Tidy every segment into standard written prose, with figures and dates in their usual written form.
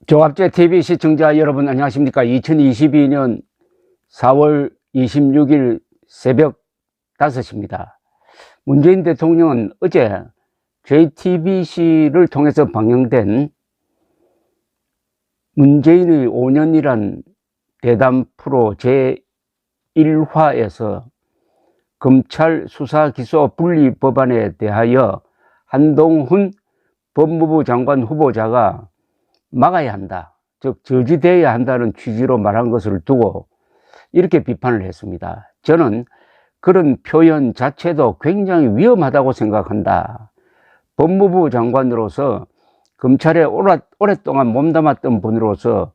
조갑제 TV 시청자 여러분 안녕하십니까. 2022년 4월 26일 새벽 5시입니다. 문재인 대통령은 어제 JTBC를 통해서 방영된 문재인의 5년이란 대담 프로 제1화에서 검찰 수사기소 분리 법안에 대하여 한동훈 법무부 장관 후보자가 막아야 한다, 즉 저지되어야 한다는 취지로 말한 것을 두고 이렇게 비판을 했습니다. 저는 그런 표현 자체도 굉장히 위험하다고 생각한다. 법무부 장관으로서 검찰에 오랫동안 몸담았던 분으로서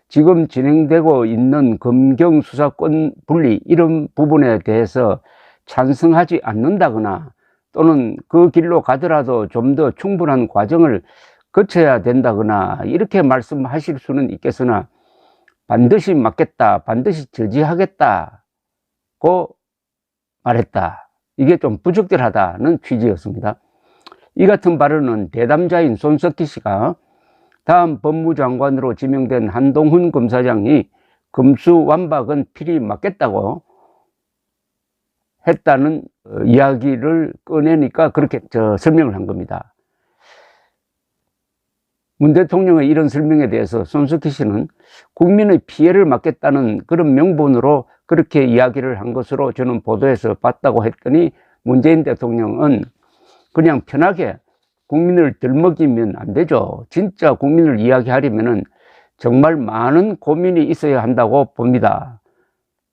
지금 진행되고 있는 검경 수사권 분리 이런 부분에 대해서 찬성하지 않는다거나 또는 그 길로 가더라도 좀 더 충분한 과정을 거쳐야 된다거나 이렇게 말씀하실 수는 있겠으나 반드시 막겠다, 반드시 저지하겠다고 말했다. 이게 좀 부적절하다는 취지였습니다. 이 같은 발언은 대담자인 손석희 씨가 다음 법무장관으로 지명된 한동훈 검사장이 검수완박은 필히 막겠다고 했다는 이야기를 꺼내니까 그렇게 설명을 한 겁니다. 문 대통령의 이런 설명에 대해서 손석희 씨는 국민의 피해를 막겠다는 그런 명분으로 그렇게 이야기를 한 것으로 저는 보도에서 봤다고 했더니 문재인 대통령은 그냥 편하게 국민을 들먹이면 안 되죠. 진짜 국민을 이야기하려면 정말 많은 고민이 있어야 한다고 봅니다.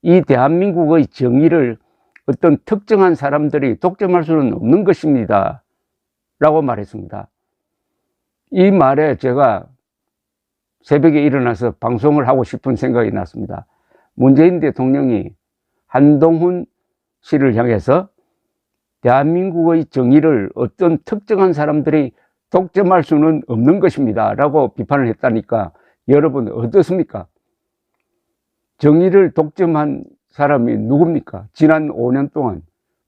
이 대한민국의 정의를 어떤 특정한 사람들이 독점할 수는 없는 것입니다 라고 말했습니다. 이 말에 제가 새벽에 일어나서 방송을 하고 싶은 생각이 났습니다. 문재인 대통령이 한동훈 씨를 향해서 대한민국의 정의를 어떤 특정한 사람들이 독점할 수는 없는 것입니다 라고 비판을 했다니까 여러분 어떻습니까? 정의를 독점한 사람이 누굽니까? 지난 5년 동안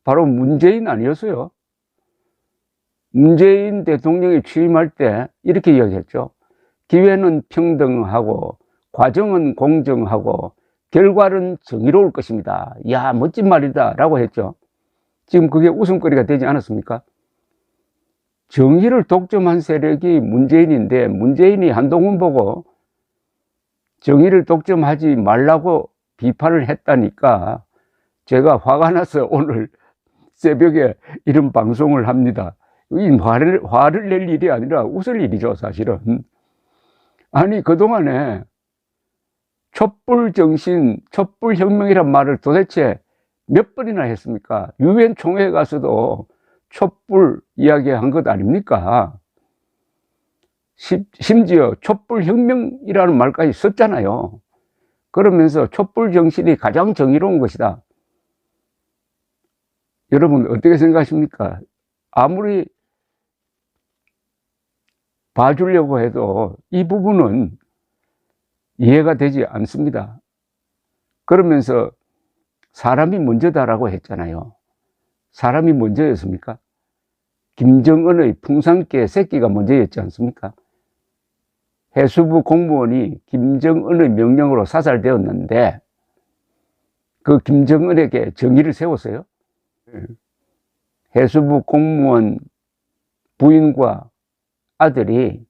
바로 문재인 아니었어요? 문재인 대통령이 취임할 때 이렇게 이야기했죠. 기회는 평등하고 과정은 공정하고 결과는 정의로울 것입니다. 이야, 멋진 말이다 라고 했죠. 지금 그게 웃음거리가 되지 않았습니까? 정의를 독점한 세력이 문재인인데 문재인이 한동훈 보고 정의를 독점하지 말라고 비판을 했다니까 제가 화가 나서 오늘 새벽에 이런 방송을 합니다. 이 화를 낼 일이 아니라 웃을 일이죠, 사실은. 아니, 그동안에 촛불정신, 촛불혁명이란 말을 도대체 몇 번이나 했습니까? 유엔 총회에 가서도 촛불 이야기한 것 아닙니까? 심지어 촛불혁명이라는 말까지 썼잖아요. 그러면서 촛불정신이 가장 정의로운 것이다. 여러분 어떻게 생각하십니까? 아무리 봐주려고 해도 이 부분은 이해가 되지 않습니다. 그러면서 사람이 먼저다라고 했잖아요. 사람이 먼저였습니까? 김정은의 풍산개 새끼가 먼저였지 않습니까? 해수부 공무원이 김정은의 명령으로 사살되었는데 그 김정은에게 정의를 세웠어요. 해수부 공무원 부인과 아들이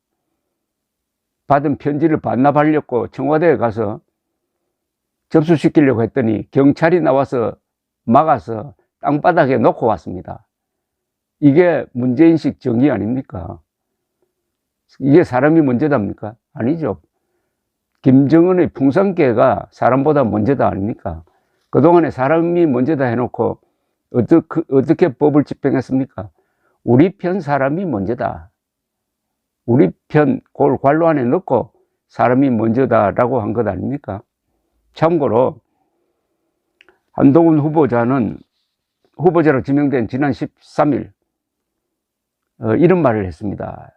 받은 편지를 반납하려고 청와대에 가서 접수시키려고 했더니 경찰이 나와서 막아서 땅바닥에 놓고 왔습니다. 이게 문재인식 정의 아닙니까? 이게 사람이 먼저답니까? 아니죠. 김정은의 풍산개가 사람보다 먼저다 아닙니까? 그동안에 사람이 먼저다 해놓고 어떻게 법을 집행했습니까? 우리 편 사람이 먼저다. 우리 편 그걸 관로 안에 넣고 사람이 먼저다라고 한 것 아닙니까? 참고로 한동훈 후보자는 후보자로 지명된 지난 13일 이런 말을 했습니다.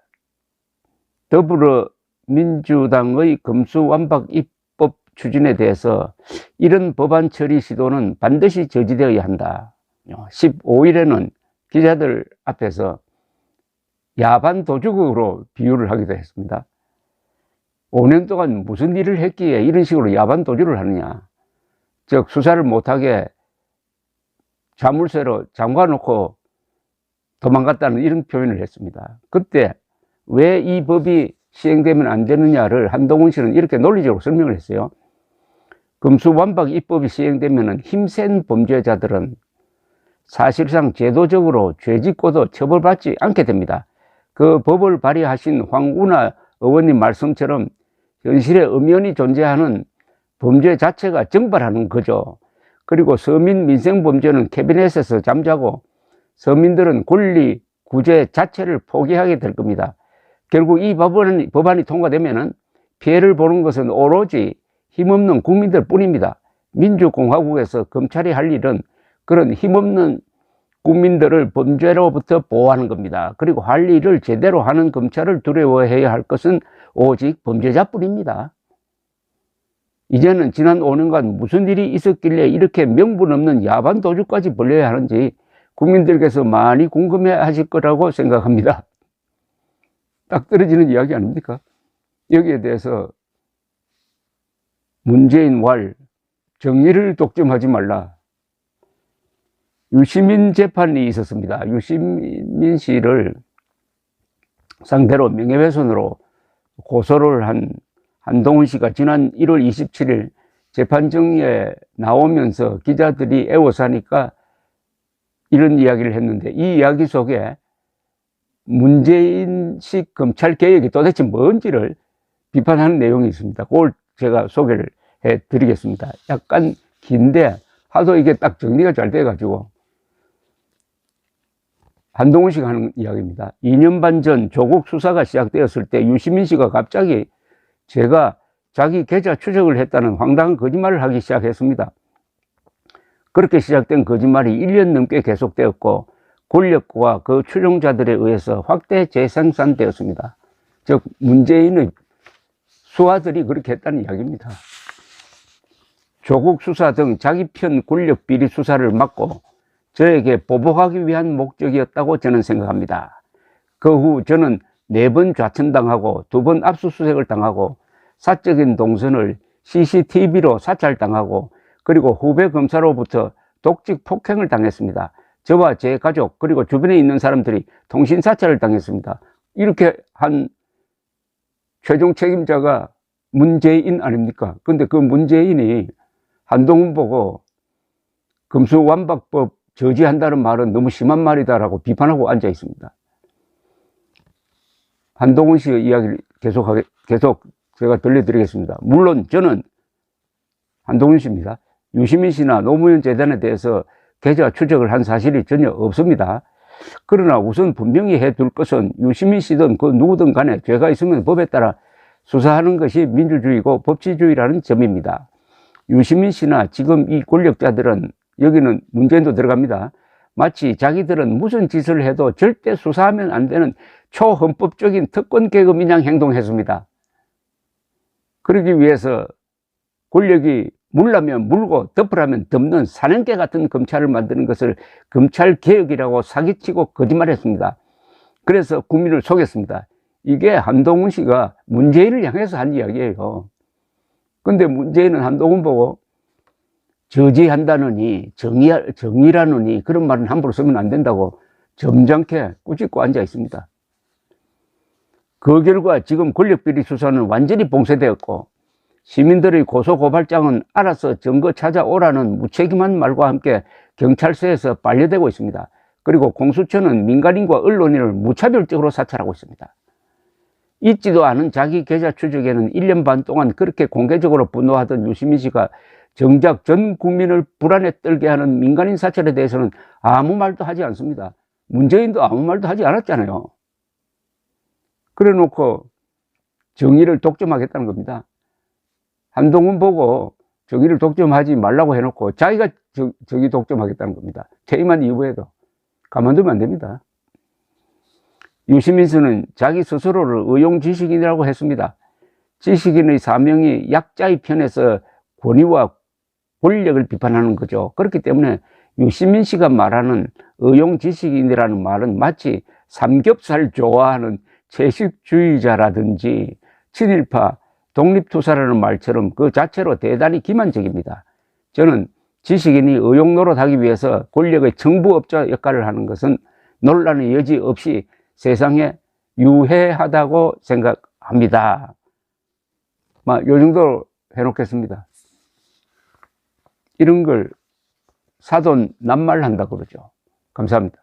더불어민주당의 검수완박 입법 추진에 대해서 이런 법안 처리 시도는 반드시 저지되어야 한다. 15일에는 기자들 앞에서 야반 도주국으로 비유를 하기도 했습니다. 5년 동안 무슨 일을 했기에 이런 식으로 야반 도주를 하느냐. 즉 수사를 못하게 자물쇠로 잠가놓고 도망갔다는 이런 표현을 했습니다. 그때 왜 이 법이 시행되면 안 되느냐를 한동훈 씨는 이렇게 논리적으로 설명을 했어요. 금수완박 입법이 시행되면 힘센 범죄자들은 사실상 제도적으로 죄짓고도 처벌받지 않게 됩니다. 그 법을 발의하신 황운하 의원님 말씀처럼 현실에 엄연히 존재하는 범죄 자체가 증발하는 거죠. 그리고 서민 민생 범죄는 캐비넷에서 잠자고 서민들은 권리 구제 자체를 포기하게 될 겁니다. 결국 이 법안이 통과되면 피해를 보는 것은 오로지 힘없는 국민들 뿐입니다. 민주공화국에서 검찰이 할 일은 그런 힘없는 국민들을 범죄로부터 보호하는 겁니다. 그리고 할 일을 제대로 하는 검찰을 두려워해야 할 것은 오직 범죄자뿐입니다. 이제는 지난 5년간 무슨 일이 있었길래 이렇게 명분 없는 야반 도주까지 벌려야 하는지 국민들께서 많이 궁금해 하실 거라고 생각합니다. 딱 떨어지는 이야기 아닙니까? 여기에 대해서 문재인 왈, 정의를 독점하지 말라. 유시민 재판이 있었습니다. 유시민 씨를 상대로 명예훼손으로 고소를 한 한동훈 씨가 지난 1월 27일 재판정에 나오면서 기자들이 애워사니까 이런 이야기를 했는데, 이 이야기 속에 문재인식 검찰개혁이 도대체 뭔지를 비판하는 내용이 있습니다. 그걸 제가 소개를 해드리겠습니다. 약간 긴데 하도 이게 딱 정리가 잘 돼가지고. 한동훈 씨가 하는 이야기입니다. 2년 반 전 조국 수사가 시작되었을 때 유시민 씨가 갑자기 제가 자기 계좌 추적을 했다는 황당한 거짓말을 하기 시작했습니다. 그렇게 시작된 거짓말이 1년 넘게 계속되었고 권력과 그 추종자들에 의해서 확대 재생산되었습니다. 즉 문재인의 수하들이 그렇게 했다는 이야기입니다. 조국 수사 등 자기 편 권력 비리 수사를 막고 저에게 보복하기 위한 목적이었다고 저는 생각합니다. 그 후 저는 4번 좌천당하고 2번 압수수색을 당하고 사적인 동선을 CCTV로 사찰당하고 그리고 후배 검사로부터 독직 폭행을 당했습니다. 저와 제 가족 그리고 주변에 있는 사람들이 통신 사찰을 당했습니다. 이렇게 한 최종 책임자가 문재인 아닙니까? 근데 그 문재인이 한동훈 보고 금수완박법 저지한다는 말은 너무 심한 말이다라고 비판하고 앉아 있습니다. 한동훈 씨의 이야기를 계속 제가 들려드리겠습니다. 물론 저는 한동훈 씨입니다. 유시민 씨나 노무현 재단에 대해서 계좌 추적을 한 사실이 전혀 없습니다. 그러나 우선 분명히 해둘 것은 유시민 씨든 그 누구든 간에 죄가 있으면 법에 따라 수사하는 것이 민주주의고 법치주의라는 점입니다. 유시민 씨나 지금 이 권력자들은, 여기는 문재인도 들어갑니다, 마치 자기들은 무슨 짓을 해도 절대 수사하면 안 되는 초헌법적인 특권 계급인양 행동했습니다. 그러기 위해서 권력이 물라면 물고 덮으라면 덮는 사냥개 같은 검찰을 만드는 것을 검찰개혁이라고 사기치고 거짓말했습니다. 그래서 국민을 속였습니다. 이게 한동훈 씨가 문재인을 향해서 한 이야기예요. 근데 문재인은 한동훈 보고 저지한다느니 정의라느니 그런 말은 함부로 쓰면 안 된다고 점잖게 꾸짖고 앉아 있습니다. 그 결과 지금 권력비리 수사는 완전히 봉쇄되었고 시민들의 고소고발장은 알아서 증거 찾아오라는 무책임한 말과 함께 경찰서에서 반려되고 있습니다. 그리고 공수처는 민간인과 언론인을 무차별적으로 사찰하고 있습니다. 있지도 않은 자기 계좌 추적에는 1년 반 동안 그렇게 공개적으로 분노하던 유시민 씨가 정작 전 국민을 불안에 떨게 하는 민간인 사찰에 대해서는 아무 말도 하지 않습니다. 문재인도 아무 말도 하지 않았잖아요. 그래 놓고 정의를 독점하겠다는 겁니다. 한동훈 보고 정의를 독점하지 말라고 해놓고 자기가 정의 독점하겠다는 겁니다. 퇴임한 이후에도 가만두면 안 됩니다. 유시민 씨는 자기 스스로를 의용지식인이라고 했습니다. 지식인의 사명이 약자의 편에서 권위와 권력을 비판하는 거죠. 그렇기 때문에 유시민 씨가 말하는 의용지식인이라는 말은 마치 삼겹살 좋아하는 채식주의자라든지 친일파, 독립투사라는 말처럼 그 자체로 대단히 기만적입니다. 저는 지식인이 의욕 노릇하기 위해서 권력의 정부업자 역할을 하는 것은 논란의 여지 없이 세상에 유해하다고 생각합니다. 요 정도 해놓겠습니다. 이런 걸 사돈 낱말한다 그러죠. 감사합니다.